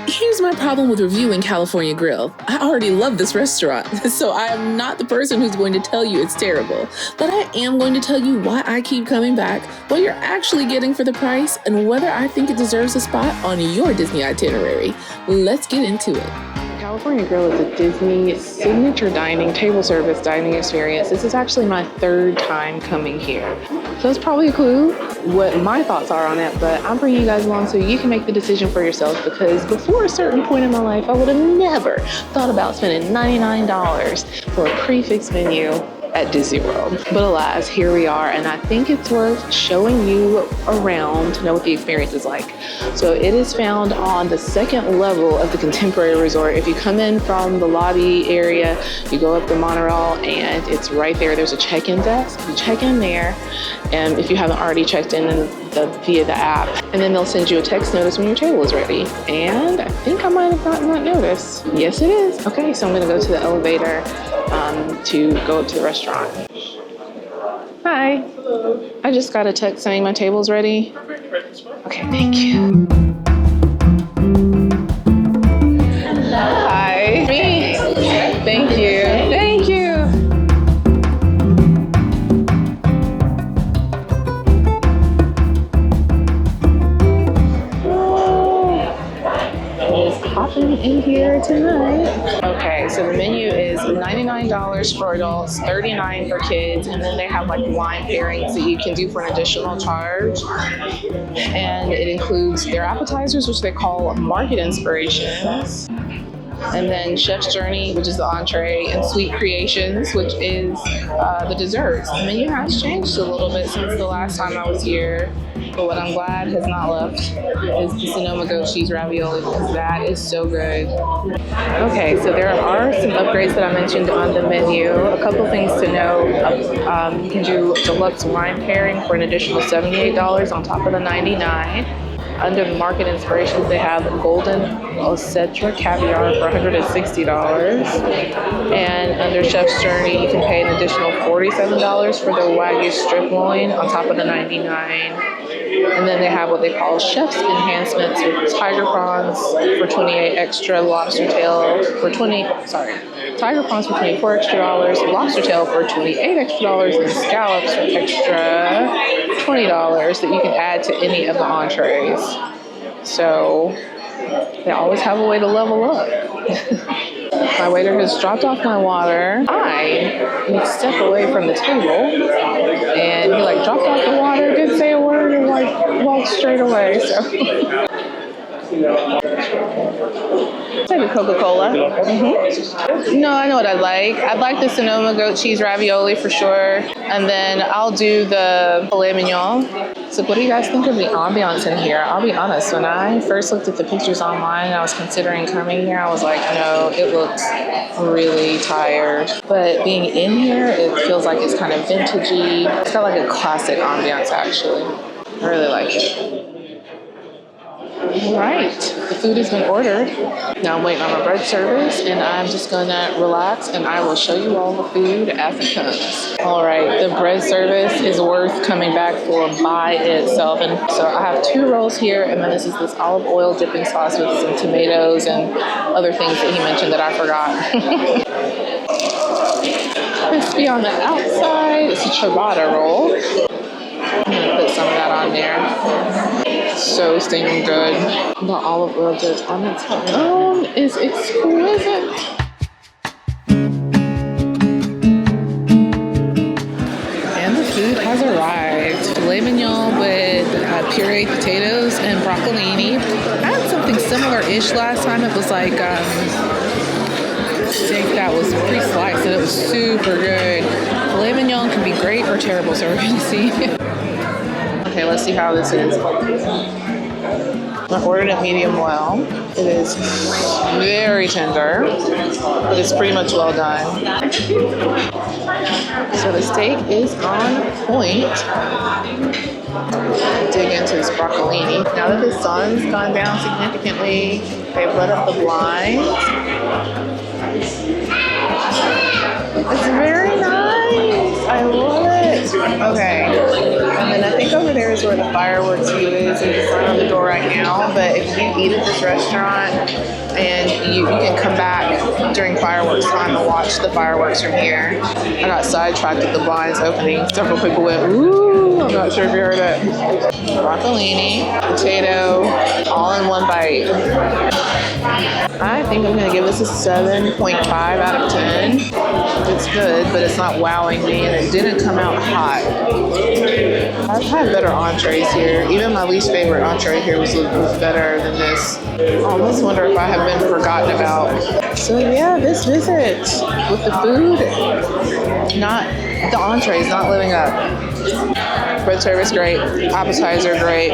Here's my problem with reviewing California Grill. I already love this restaurant, so I am not the person who's going to tell you it's terrible. But I am going to tell you why I keep coming back, what you're actually getting for the price, and whether I think it deserves a spot on your Disney itinerary. Let's get into it. California Grill is a Disney signature dining, table service dining experience. This is actually my third time coming here. So it's probably a clue what my thoughts are on it, but I'm bringing you guys along so you can make the decision for yourself, because before a certain point in my life, I would have never thought about spending $99 for a prix menu at Disney World. But alas, here we are, and I think it's worth showing you around to know what the experience is like. So it is found on the second level of the Contemporary Resort. If you come in from the lobby area, you go up the monorail and it's right there. There's a check-in desk. You check in there, and if you haven't already checked in via the app, and then they'll send you a text notice when your table is ready. And I think I might have gotten that notice. Yes, it is. Okay, so I'm gonna go to the elevator to go up to the restaurant. Hi. Hello. I just got a text saying my table's ready. Okay, thank you. Hi. Me. Thank you. Thank you. Popping in here tonight. Okay, so the menu is $99 for adults, $39 for kids, and then they have like wine pairings that you can do for an additional charge. And it includes their appetizers, which they call market inspirations, and then Chef's Journey, which is the entree, and Sweet Creations, which is the desserts. The menu has changed a little bit since the last time I was here, but what I'm glad has not left is the Sonoma goat cheese ravioli, because that is so good. Okay, so there are some upgrades that I mentioned on the menu. A couple things to know. You can do deluxe wine pairing for an additional $78 on top of the $99. Under the market inspirations, they have golden Ocetra caviar for $160. And under Chef's Journey, you can pay an additional $47 for the Wagyu strip loin on top of the $99. And then they have what they call chef's enhancements with tiger prawns for $28 extra, lobster tail for tiger prawns for $24 extra, lobster tail for $28 extra, and scallops for extra $20 that you can add to any of the entrees. So they always have a way to level up. My waiter has dropped off my water. I step away from the table, and he dropped off the water, didn't say a word, and walked straight away. So take a Coca-Cola. Mm-hmm. No, I know what I'd like. I'd like the Sonoma goat cheese ravioli for sure, and then I'll do the filet mignon. So what do you guys think of the ambiance in here? I'll be honest, when I first looked at the pictures online and I was considering coming here, I was like, no, it looks really tired. But being in here, it feels like it's kind of vintagey. It's got like a classic ambiance, actually. I really like it. All right, the food has been ordered. Now I'm waiting on my bread service, and I'm just gonna relax, and I will show you all the food as it comes. All right, the bread service is worth coming back for by itself. And so I have 2 rolls here, and then this olive oil dipping sauce with some tomatoes and other things that he mentioned that I forgot. Crispy on the outside. It's a ciabatta roll. I'm gonna put some of that on there. So stinking good. The olive oil dip on its own is exquisite. And the food has arrived. Filet mignon with pureed potatoes and broccolini. I had something similar-ish last time. It was like steak that was pre-sliced, and it was super good. Filet mignon can be great or terrible, so we're gonna see. Okay, let's see how this is. I ordered it medium well. It is very tender, but it's pretty much well done. So the steak is on point. Dig into this broccolini. Now that the sun's gone down significantly, they've let up the blinds. It's very nice. I love it. Okay, and then I think over there is where the fireworks view is. There's a sign on the door right now, but if you eat at this restaurant, and you can come back during fireworks time and watch the fireworks from here. I got sidetracked at the blinds opening. Several people went, ooh, I'm not sure if you heard it. Broccolini, potato, all in one bite. I think I'm gonna give this a 7.5 out of 10. It's good, but it's not wowing me, and it didn't come out hot. I've had better entrees here. Even my least favorite entree here was better than this. I almost wonder if I have been forgotten about. So yeah, this visit with the food, not the entrees, not living up. Bread service, great. Appetizer, great.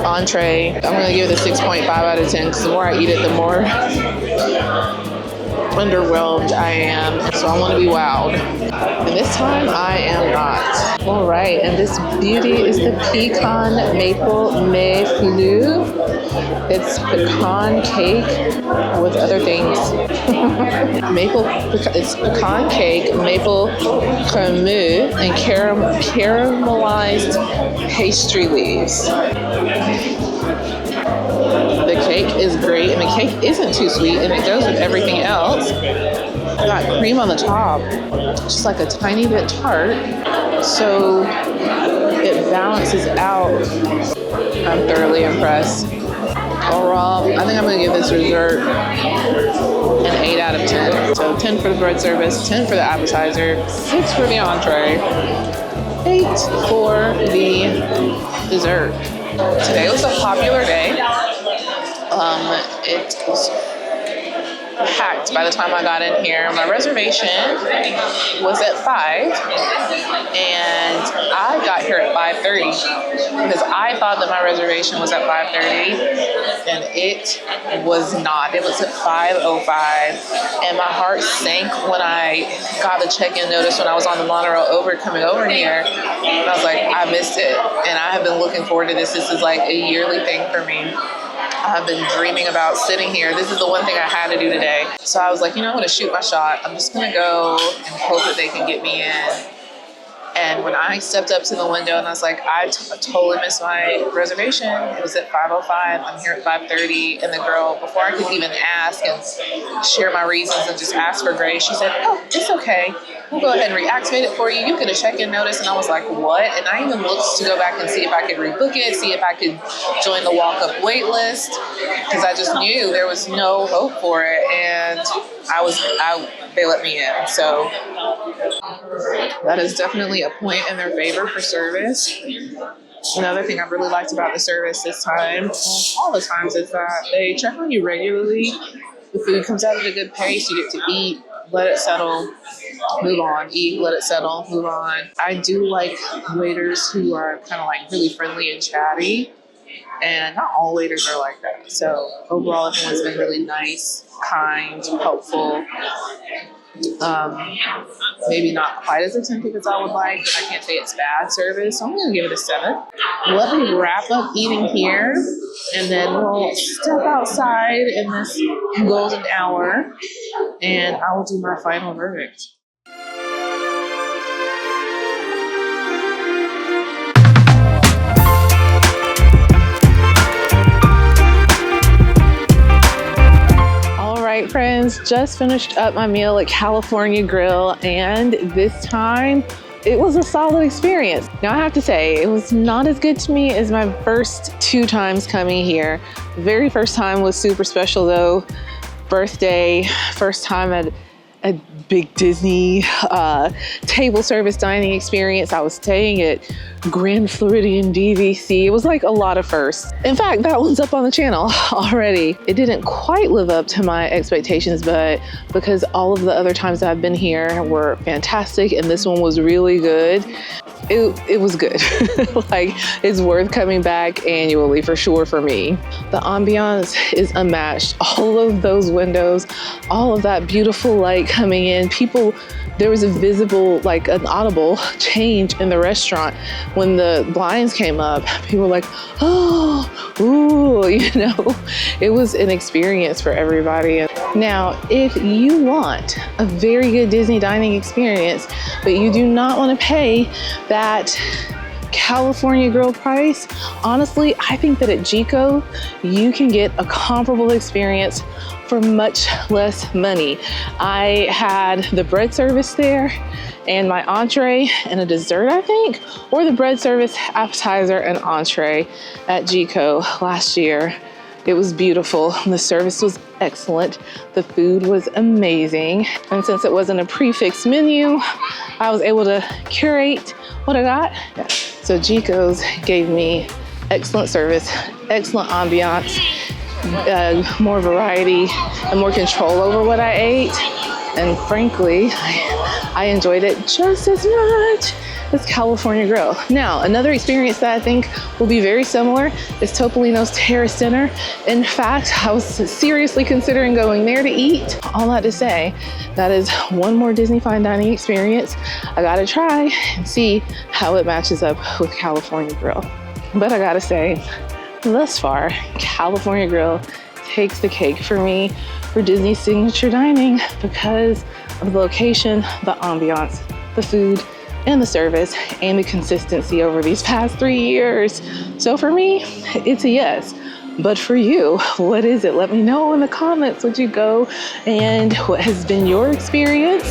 Entree, I'm gonna give it a 6.5 out of 10 because the more I eat it, the more underwhelmed I am. So I want to be wowed. And this time I am not. All right, and this beauty is the pecan maple mets fleur. It's pecan cake with other things. It's pecan cake, maple cremeux, and caramelized pastry leaves. The cake is great, and the cake isn't too sweet, and it goes with everything else. I got cream on the top, just like a tiny bit tart, so it balances out. I'm thoroughly impressed. Overall, I think I'm going to give this dessert an 8 out of 10. So 10 for the bread service, 10 for the appetizer, 6 for the entree, 8 for the dessert. Today was a popular day. It was packed by the time I got in here. My reservation was at 5, and I got here at 5:30 because I thought that my reservation was at 5:30, and it was not. It was at 5:05, and my heart sank when I got the check-in notice when I was on the monorail coming over here, and I was like, I missed it, and I have been looking forward to this. This is like a yearly thing for me. I've been dreaming about sitting here. This is the one thing I had to do today. So I was like, I'm going to shoot my shot. I'm just going to go and hope that they can get me in. And when I stepped up to the window and I was like, I totally missed my reservation. It was at 5:05. I'm here at 5:30. And the girl, before I could even ask and share my reasons and just ask for grace, she said, oh, it's okay. We'll go ahead and reactivate it for you. You get a check-in notice. And I was like, what? And I even looked to go back and see if I could rebook it, see if I could join the walk-up wait list, because I just knew there was no hope for it. And they let me in. So that is definitely a point in their favor for service. Another thing I really liked about the service this time, all the times, is that they check on you regularly. The food comes out at a good pace. You get to eat, let it settle, move on, eat, let it settle, move on. I do like waiters who are kind of like really friendly and chatty, and not all waiters are like that. So overall, everyone's been really nice, kind, helpful. Maybe not quite as attentive as I would like, but I can't say it's bad service. So I'm going to give it a 7. Let me wrap up eating here, and then we'll step outside in this golden hour, and I will do my final verdict. Alright friends, just finished up my meal at California Grill, and this time it was a solid experience. Now I have to say, it was not as good to me as my first 2 times coming here. The very first time was super special though. Birthday, first time at a big Disney table service dining experience. I was staying at Grand Floridian DVC. It was like a lot of firsts. In fact, that one's up on the channel already. It didn't quite live up to my expectations, but because all of the other times that I've been here were fantastic and this one was really good. it was good. Like, it's worth coming back annually for sure for me. The ambiance is unmatched. All of those windows, all of that beautiful light coming in, people, there was a visible, like an audible change in the restaurant when the blinds came up. People were like, oh, ooh, you know, it was an experience for everybody. Now, if you want a very good Disney dining experience, but you do not want to pay that California grill price, honestly, I think that at Chico, you can get a comparable experience for much less money. I had the bread service there and my entree and a dessert, I think, or the bread service, appetizer, and entree at Chico last year. It was beautiful. The service was excellent. The food was amazing. And since it wasn't a prefix menu, I was able to curate what I got. Yeah. So Chico's gave me excellent service, excellent ambiance, more variety and more control over what I ate. And frankly, I enjoyed it just as much as California Grill. Now, another experience that I think will be very similar is Topolino's Terrace Dinner. In fact, I was seriously considering going there to eat. All that to say, that is one more Disney fine dining experience I gotta try and see how it matches up with California Grill. But I gotta say, thus far, California Grill takes the cake for me for Disney signature dining because of the location, the ambiance, the food, and the service, and the consistency over these past 3 years. So for me, it's a yes. But for you, what is it? Let me know in the comments. Would you go? And what has been your experience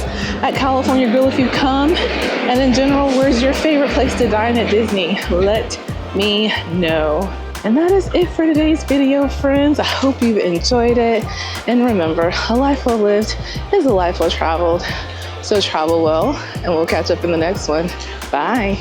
at California Grill if you come? And in general, where's your favorite place to dine at Disney? Let me know. And that is it for today's video, friends. I hope you've enjoyed it. And remember, a life well lived is a life well traveled. So travel well, and we'll catch up in the next one. Bye.